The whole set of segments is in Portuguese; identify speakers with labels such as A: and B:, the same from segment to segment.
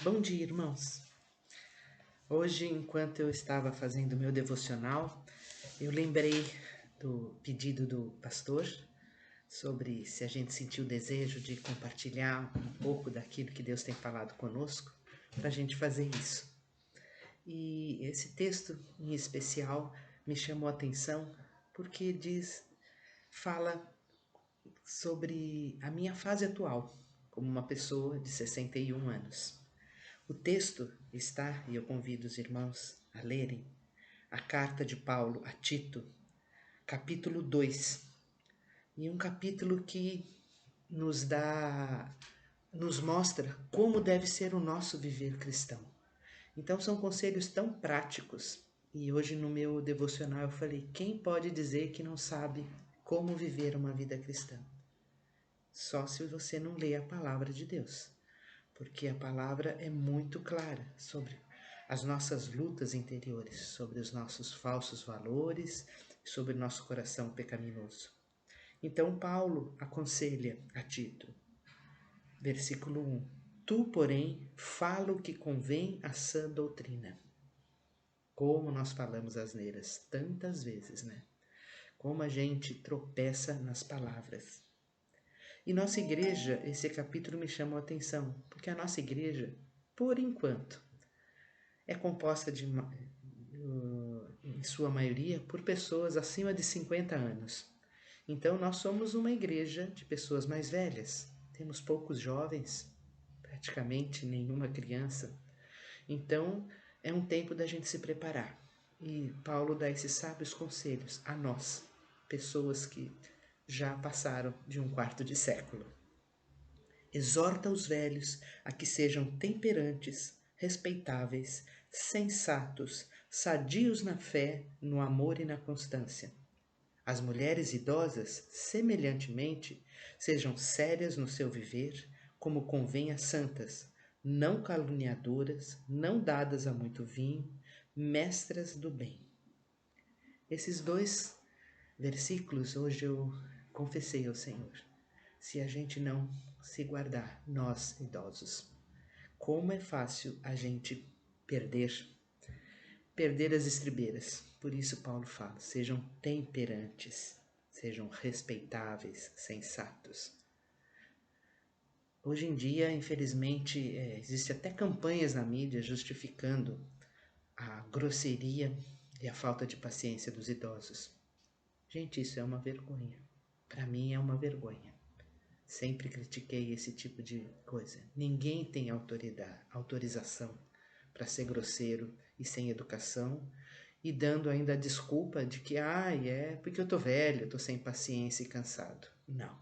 A: Bom dia, irmãos. Hoje, enquanto eu estava fazendo meu devocional, eu lembrei do pedido do pastor sobre se a gente sentiu o desejo de compartilhar um pouco daquilo que Deus tem falado conosco, para a gente fazer isso. E esse texto em especial me chamou a atenção porque fala sobre a minha fase atual como uma pessoa de 61 anos. O texto está, e eu convido os irmãos a lerem, a carta de Paulo a Tito, capítulo 2, e um capítulo que nos mostra como deve ser o nosso viver cristão. Então são conselhos tão práticos, e hoje no meu devocional eu falei, quem pode dizer que não sabe como viver uma vida cristã? Só se você não lê a palavra de Deus, porque a palavra é muito clara sobre as nossas lutas interiores, sobre os nossos falsos valores, sobre o nosso coração pecaminoso. Então Paulo aconselha a Tito, versículo 1: Tu, porém, fala o que convém à sã doutrina. Como nós falamos asneiras tantas vezes, né? Como a gente tropeça nas palavras. E nossa igreja, esse capítulo me chamou a atenção, porque a nossa igreja, por enquanto, é composta em sua maioria, por pessoas acima de 50 anos. Então, nós somos uma igreja de pessoas mais velhas. Temos poucos jovens, praticamente nenhuma criança. Então, é um tempo da gente se preparar. E Paulo dá esses sábios conselhos a nós, pessoas que já passaram de um quarto de século. Exorta os velhos a que sejam temperantes, respeitáveis, sensatos, sadios na fé, no amor e na constância. As mulheres idosas, semelhantemente, sejam sérias no seu viver, como convém a santas, não caluniadoras, não dadas a muito vinho, mestras do bem. Esses dois versículos hoje eu confessei ao Senhor. Se a gente não se guardar, nós idosos, como é fácil a gente perder as estribeiras. Por isso Paulo fala, sejam temperantes, sejam respeitáveis, sensatos. Hoje em dia, infelizmente, existe até campanhas na mídia justificando a grosseria e a falta de paciência dos idosos. Gente, isso é uma vergonha. Para mim é uma vergonha. Sempre critiquei esse tipo de coisa. Ninguém tem autorização para ser grosseiro e sem educação e dando ainda a desculpa de que, é porque eu tô velho, eu tô sem paciência e cansado. Não,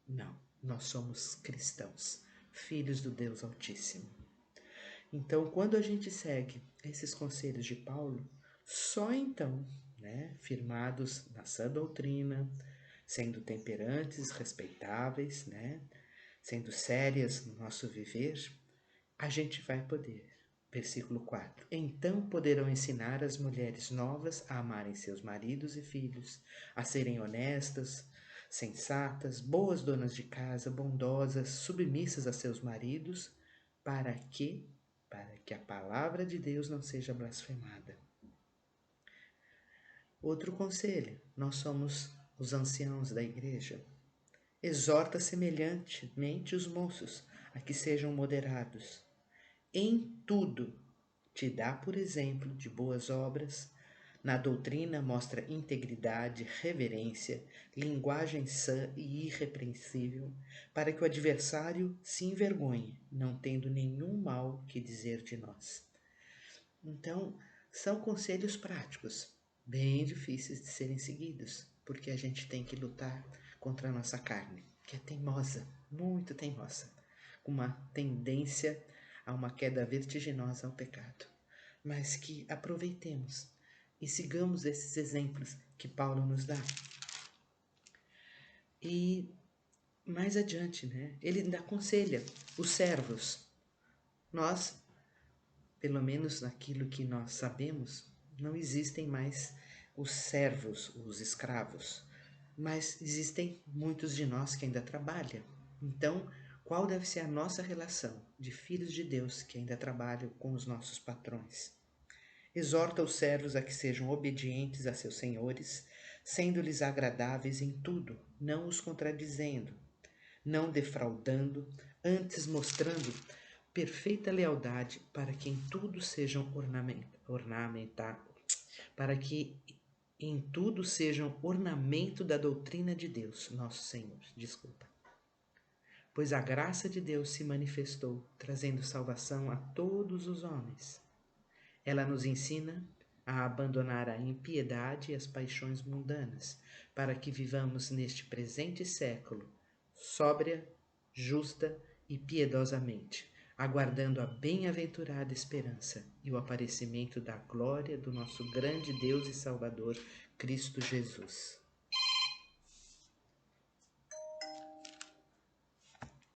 A: não. Nós somos cristãos, filhos do Deus Altíssimo. Então, quando a gente segue esses conselhos de Paulo, só então, firmados na sã doutrina, sendo temperantes, respeitáveis, sendo sérias no nosso viver, a gente vai poder. Versículo 4. Então poderão ensinar as mulheres novas a amarem seus maridos e filhos, a serem honestas, sensatas, boas donas de casa, bondosas, submissas a seus maridos, para que a palavra de Deus não seja blasfemada. Outro conselho, nós somos os anciãos da igreja. Exorta semelhantemente os moços a que sejam moderados. Em tudo te dá por exemplo de boas obras. Na doutrina mostra integridade, reverência, linguagem sã e irrepreensível, para que o adversário se envergonhe, não tendo nenhum mal que dizer de nós. Então, são conselhos práticos, bem difíceis de serem seguidos, porque a gente tem que lutar contra a nossa carne, que é teimosa, muito teimosa, com uma tendência a uma queda vertiginosa ao pecado. Mas que aproveitemos e sigamos esses exemplos que Paulo nos dá. E mais adiante, ele ainda aconselha os servos. Nós, pelo menos naquilo que nós sabemos, não existem mais os servos, os escravos, mas existem muitos de nós que ainda trabalham. Então, Qual deve ser a nossa relação de filhos de Deus que ainda trabalham com os nossos patrões? Exorta os servos a que sejam obedientes a seus senhores, sendo-lhes agradáveis em tudo, não os contradizendo, não defraudando, antes mostrando perfeita lealdade, para que em tudo sejam para que em tudo sejam ornamento da doutrina de Deus, nosso Senhor. Pois a graça de Deus se manifestou, trazendo salvação a todos os homens. Ela nos ensina a abandonar a impiedade e as paixões mundanas, para que vivamos neste presente século sóbria, justa e piedosamente, aguardando a bem-aventurada esperança e o aparecimento da glória do nosso grande Deus e Salvador, Cristo Jesus.